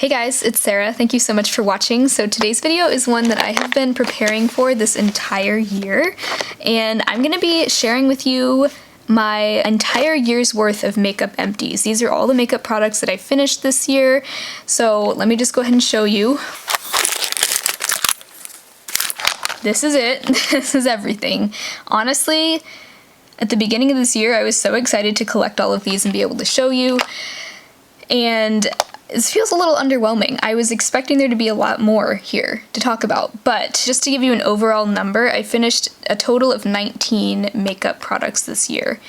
Hey guys, it's Sarah. Thank you so much for watching. So today's video is one that I have been preparing for this entire year, and I'm going to be sharing with you my entire year's worth of makeup empties. These are all the makeup products that I finished this year. So let me just go ahead and show you. This is it. This is everything. Honestly, at the beginning of this year, I was so excited to collect all of these and be able to show you, and it feels a little underwhelming. I was expecting there to be a lot more here to talk about, but just to give you an overall number, I finished a total of 19 makeup products this year.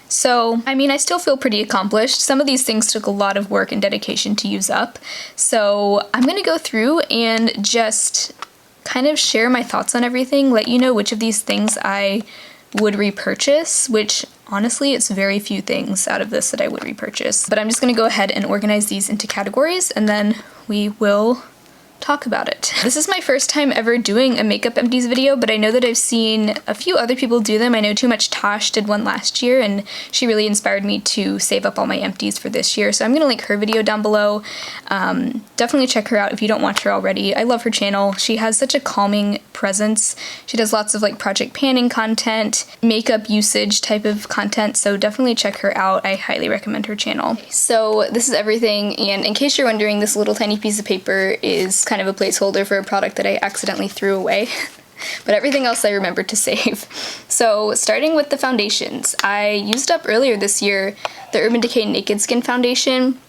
So, I mean, I still feel pretty accomplished. Some of these things took a lot of work and dedication to use up, so I'm gonna go through and just kind of share my thoughts on everything, let you know which of these things I would repurchase, which honestly, it's very few things out of this that I would repurchase. But I'm just gonna go ahead and organize these into categories, and then we will talk about it. This is my first time ever doing a makeup empties video, but I know that I've seen a few other people do them. I know Too Much Tosh did one last year, and she really inspired me to save up all my empties for this year, so I'm gonna link her video down below. Definitely check her out if you don't watch her already. I love her channel. She has such a calming presence. She does lots of like project panning content, makeup usage type of content, so definitely check her out. I highly recommend her channel. So this is everything, and in case you're wondering, this little tiny piece of paper is kind of a placeholder for a product that I accidentally threw away. But everything else I remembered to save. So starting with the foundations, I used up earlier this year the Urban Decay Naked Skin Foundation,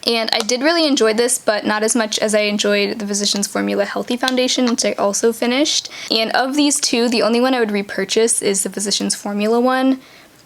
and I did really enjoy this, but not as much as I enjoyed the Physicians Formula Healthy Foundation, which I also finished. And of these two, the only one I would repurchase is the Physicians Formula one.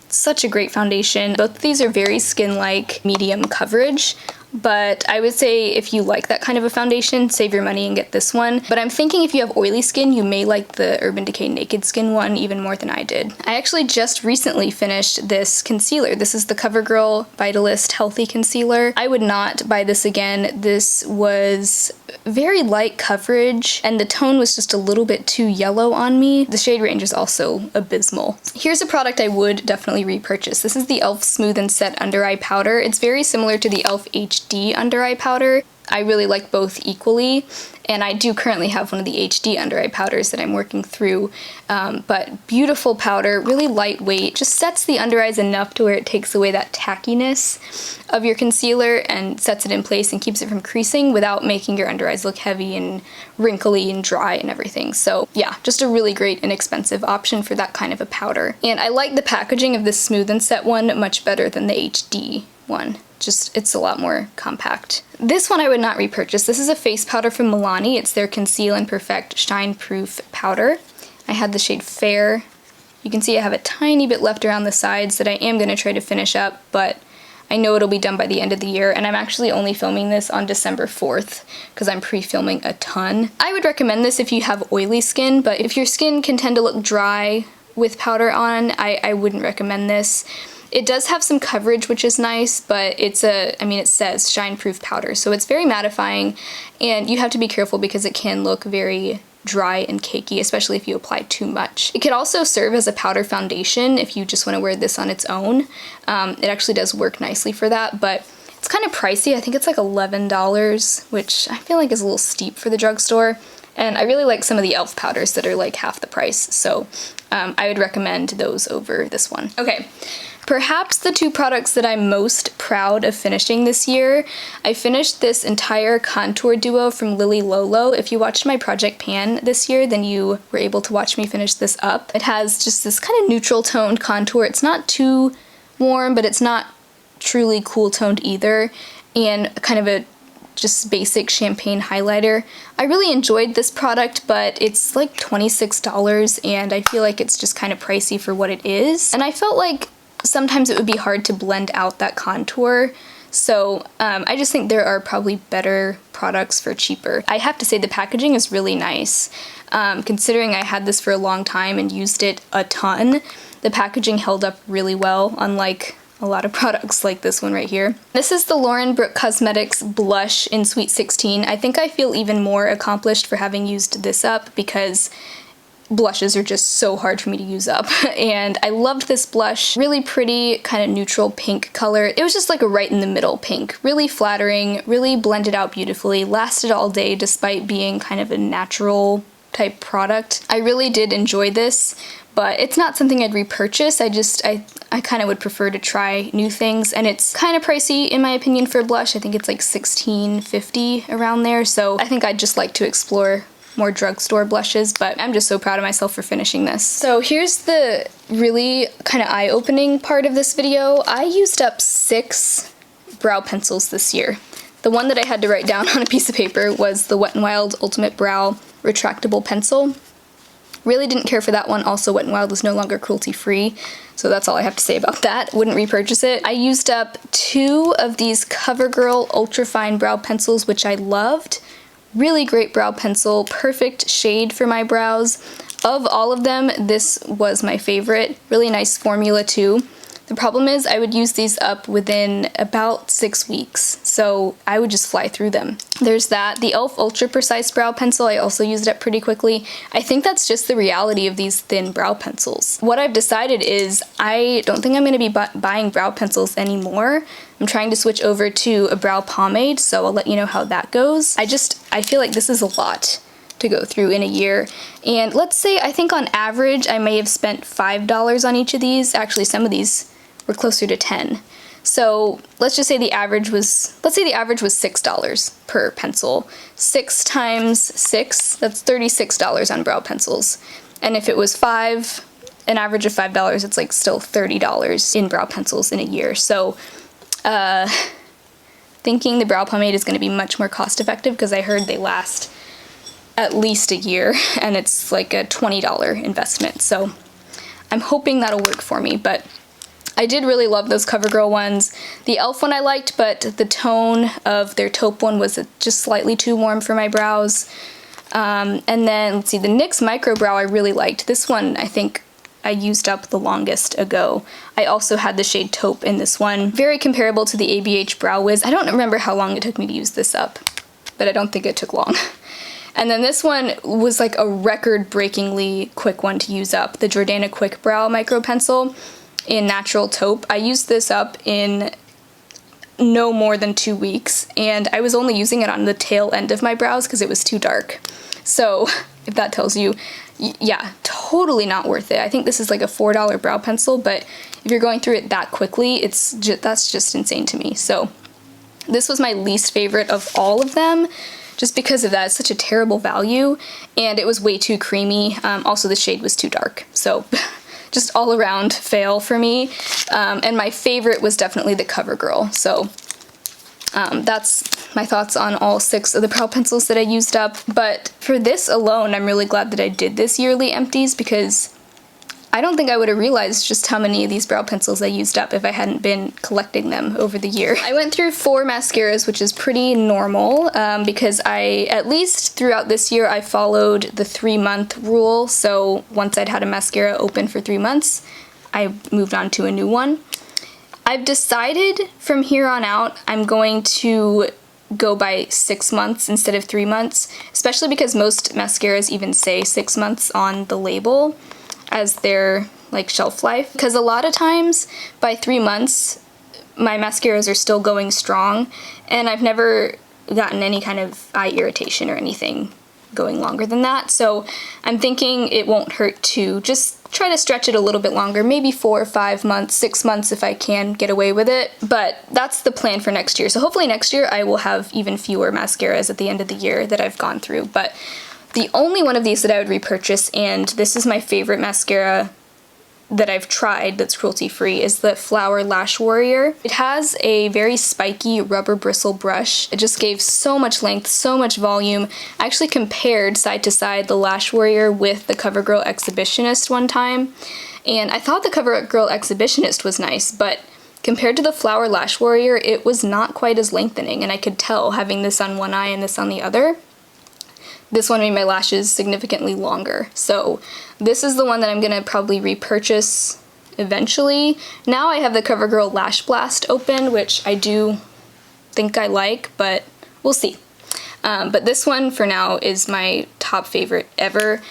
Such a great foundation. Both of these are very skin-like, medium coverage, but I would say if you like that kind of a foundation, save your money and get this one. But I'm thinking if you have oily skin, you may like the Urban Decay Naked Skin one even more than I did. I actually just recently finished this concealer. This is the CoverGirl Vitalist Healthy Concealer. I would not buy this again. This was very light coverage, and the tone was just a little bit too yellow on me. The shade range is also abysmal. Here's a product I would definitely repurchase. This is the e.l.f. Smooth and Set Under Eye Powder. It's very similar to the e.l.f. HD Under Eye Powder. I really like both equally, and I do currently have one of the HD under eye powders that I'm working through, but beautiful powder, really lightweight, just sets the under eyes enough to where it takes away that tackiness of your concealer and sets it in place and keeps it from creasing without making your under eyes look heavy and wrinkly and dry and everything. So yeah, just a really great inexpensive option for that kind of a powder. And I like the packaging of this Smooth and Set one much better than the HD one. Just, it's a lot more compact. This one I would not repurchase. This is a face powder from Milani. It's their Conceal and Perfect Shine Proof powder. I had the shade Fair. You can see I have a tiny bit left around the sides that I am going to try to finish up, but I know it'll be done by the end of the year, and I'm actually only filming this on December 4th because I'm pre-filming a ton. I would recommend this if you have oily skin, but if your skin can tend to look dry with powder on, I wouldn't recommend this. It does have some coverage, which is nice, but it's it says shine proof powder, so it's very mattifying, and you have to be careful because it can look very dry and cakey, especially if you apply too much. It could also serve as a powder foundation if you just want to wear this on its own. It actually does work nicely for that, but it's kind of pricey. I think it's like $11, which I feel like is a little steep for the drugstore. And I really like some of the e.l.f. powders that are like half the price, so I would recommend those over this one. Okay. Perhaps the two products that I'm most proud of finishing this year, I finished this entire contour duo from Lolo. If you watched my Project Pan this year, then you were able to watch me finish this up. It has just this kind of neutral toned contour. It's not too warm, but it's not truly cool toned either, and kind of a just basic champagne highlighter. I really enjoyed this product, but it's like $26, and I feel like it's just kind of pricey for what it is. And I felt like sometimes it would be hard to blend out that contour, so I just think there are probably better products for cheaper. I have to say the packaging is really nice. Considering I had this for a long time and used it a ton, the packaging held up really well, unlike a lot of products like this one right here. This is the Brooke Cosmetics blush in Sweet 16. I think I feel even more accomplished for having used this up because blushes are just so hard for me to use up. And I loved this blush. Really pretty, kind of neutral pink color. It was just like a right in the middle pink. Really flattering, really blended out beautifully, lasted all day despite being kind of a natural type product. I really did enjoy this, but it's not something I'd repurchase. I kind of would prefer to try new things, and it's kind of pricey in my opinion for a blush. I think it's like $16.50 around there, so I think I'd just like to explore more drugstore blushes, but I'm just so proud of myself for finishing this. So here's the really kind of eye-opening part of this video. I used up 6 brow pencils this year. The one that I had to write down on a piece of paper was the Wet n Wild Ultimate Brow Retractable Pencil. Really didn't care for that one. Also, Wet n Wild is no longer cruelty-free, so that's all I have to say about that. Wouldn't repurchase it. I used up 2 of these CoverGirl Ultrafine Brow Pencils, which I loved. Really great brow pencil, perfect shade for my brows. Of all of them, this was my favorite. Really nice formula too. The problem is I would use these up within about 6 weeks, so I would just fly through them. There's that. The e.l.f. Ultra Precise Brow Pencil, I also used up pretty quickly. I think that's just the reality of these thin brow pencils. What I've decided is I don't think I'm going to be buying brow pencils anymore. I'm trying to switch over to a brow pomade, so I'll let you know how that goes. I feel like this is a lot to go through in a year, and let's say I think on average I may have spent $5 on each of these. Actually, some of these were closer to 10. So let's just say the average was $6 per pencil. 6 times 6, that's $36 on brow pencils. And if it was an average of $5, it's like still $30 in brow pencils in a year. So thinking the brow pomade is going to be much more cost effective because I heard they last at least a year and it's like a $20 investment. So I'm hoping that'll work for me, but I did really love those CoverGirl ones. The e.l.f. one I liked, but the tone of their taupe one was just slightly too warm for my brows. And then, let's see, the NYX Micro Brow I really liked. This one I think I used up the longest ago. I also had the shade Taupe in this one. Very comparable to the ABH Brow Wiz. I don't remember how long it took me to use this up, but I don't think it took long. And then this one was like a record-breakingly quick one to use up. The Jordana Quick Brow Micro Pencil in Natural Taupe. I used this up in no more than 2 weeks, and I was only using it on the tail end of my brows because it was too dark. So if that tells you, yeah, totally not worth it. I think this is like a $4 brow pencil, but if you're going through it that quickly, that's just insane to me. So this was my least favorite of all of them, just because of that. It's such a terrible value, and it was way too creamy. Also, the shade was too dark. So just all around fail for me. And my favorite was definitely the CoverGirl. So that's my thoughts on all 6 of the brow pencils that I used up. But for this alone, I'm really glad that I did this yearly empties, because I don't think I would have realized just how many of these brow pencils I used up if I hadn't been collecting them over the year. I went through 4 mascaras, which is pretty normal, because at least throughout this year, I followed the 3-month rule. So once I'd had a mascara open for 3 months, I moved on to a new one. I've decided from here on out, I'm going to go by 6 months instead of 3 months, especially because most mascaras even say 6 months on the label as their like shelf life, because a lot of times by 3 months my mascaras are still going strong, and I've never gotten any kind of eye irritation or anything going longer than that. So I'm thinking it won't hurt to just try to stretch it a little bit longer, maybe 4 or 5 months, 6 months if I can get away with it. But that's the plan for next year. So hopefully next year I will have even fewer mascaras at the end of the year that I've gone through. But the only one of these that I would repurchase, and this is my favorite mascara that I've tried that's cruelty-free, is the Flower Lash Warrior. It has a very spiky rubber bristle brush. It just gave so much length, so much volume. I actually compared side to side the Lash Warrior with the CoverGirl Exhibitionist one time, and I thought the CoverGirl Exhibitionist was nice, but compared to the Flower Lash Warrior, it was not quite as lengthening, and I could tell having this on one eye and this on the other. This one made my lashes significantly longer. So this is the one that I'm gonna probably repurchase eventually. Now I have the CoverGirl Lash Blast open, which I do think I like, but we'll see. But this one for now is my top favorite ever.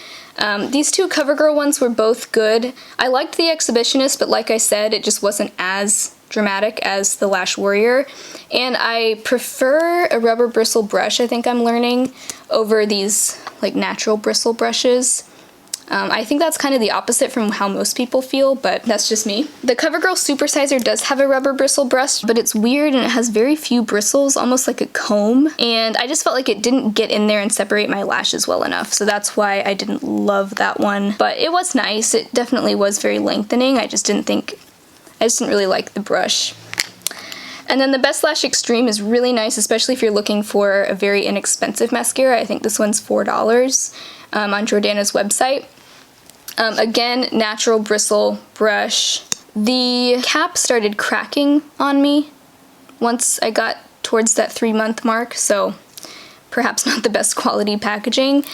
These two CoverGirl ones were both good. I liked the Exhibitionist, but like I said, it just wasn't as dramatic as the Lash Warrior. And I prefer a rubber bristle brush, I think I'm learning, over these like natural bristle brushes. I think that's kind of the opposite from how most people feel, but that's just me. The CoverGirl Supersizer does have a rubber bristle brush, but it's weird and it has very few bristles, almost like a comb, and I just felt like it didn't get in there and separate my lashes well enough, so that's why I didn't love that one. But it was nice. It definitely was very lengthening. I just didn't really like the brush. And then the Best Lash Extreme is really nice, especially if you're looking for a very inexpensive mascara. I think this one's $4 on Jordana's website. Again, natural bristle brush. The cap started cracking on me once I got towards that 3-month mark, so perhaps not the best quality packaging.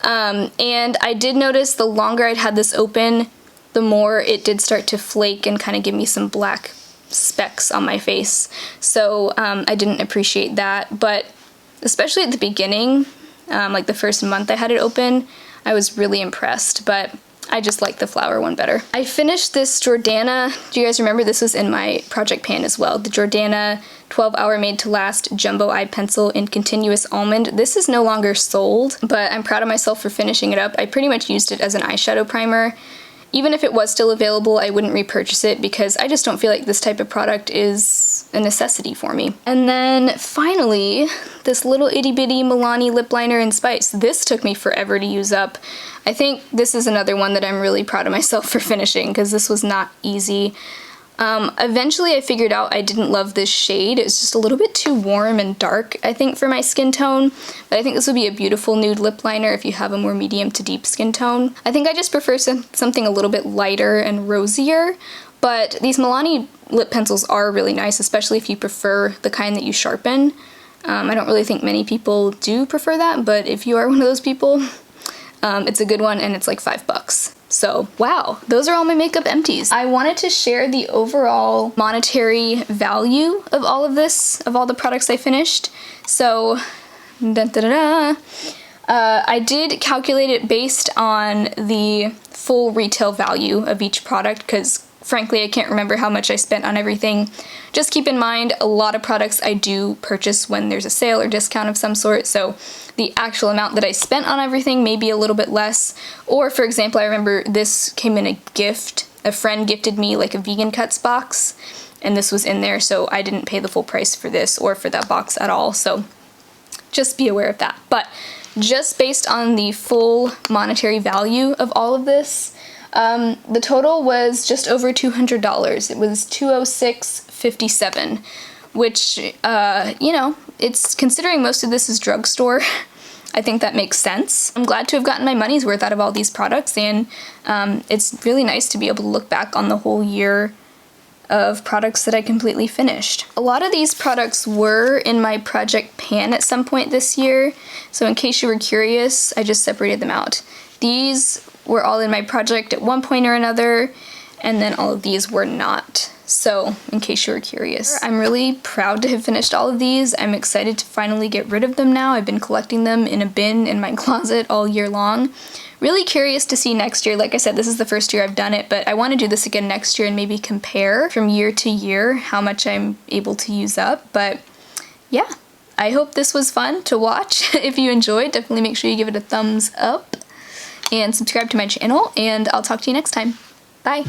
And I did notice the longer I'd had this open, the more it did start to flake and kind of give me some black specks on my face. So I didn't appreciate that, but especially at the beginning, like the first month I had it open, I was really impressed, but I just like the flower one better. I finished this Jordana, do you guys remember this was in my project pan as well, the Jordana 12-Hour Made to Last Jumbo Eye Pencil in Continuous Almond. This is no longer sold, but I'm proud of myself for finishing it up. I pretty much used it as an eyeshadow primer. Even if it was still available, I wouldn't repurchase it because I just don't feel like this type of product is a necessity for me. And then finally, this little itty bitty Milani lip liner in Spice. This took me forever to use up. I think this is another one that I'm really proud of myself for finishing because this was not easy. Eventually I figured out I didn't love this shade. It was just a little bit too warm and dark, I think, for my skin tone. But I think this would be a beautiful nude lip liner if you have a more medium to deep skin tone. I think I just prefer something a little bit lighter and rosier. But these Milani lip pencils are really nice, especially if you prefer the kind that you sharpen. I don't really think many people do prefer that, but if you are one of those people, it's a good one and it's like $5. So, wow, those are all my makeup empties. I wanted to share the overall monetary value of all of this, of all the products I finished. So, I did calculate it based on the full retail value of each product because frankly, I can't remember how much I spent on everything. Just keep in mind, a lot of products I do purchase when there's a sale or discount of some sort, so the actual amount that I spent on everything may be a little bit less. Or, for example, I remember this came in a gift. A friend gifted me like a vegan cuts box, and this was in there, so I didn't pay the full price for this or for that box at all, so just be aware of that. But just based on the full monetary value of all of this, the total was just over $200. It was $206.57, which, you know, it's considering most of this is drugstore. I think that makes sense. I'm glad to have gotten my money's worth out of all these products, and it's really nice to be able to look back on the whole year of products that I completely finished. A lot of these products were in my project pan at some point this year, so in case you were curious, I just separated them out. These were all in my project at one point or another, and then all of these were not. So, in case you were curious. I'm really proud to have finished all of these. I'm excited to finally get rid of them now. I've been collecting them in a bin in my closet all year long. Really curious to see next year. Like I said, this is the first year I've done it, but I want to do this again next year and maybe compare from year to year how much I'm able to use up. But yeah, I hope this was fun to watch. If you enjoyed, definitely make sure you give it a thumbs up and subscribe to my channel, and I'll talk to you next time. Bye!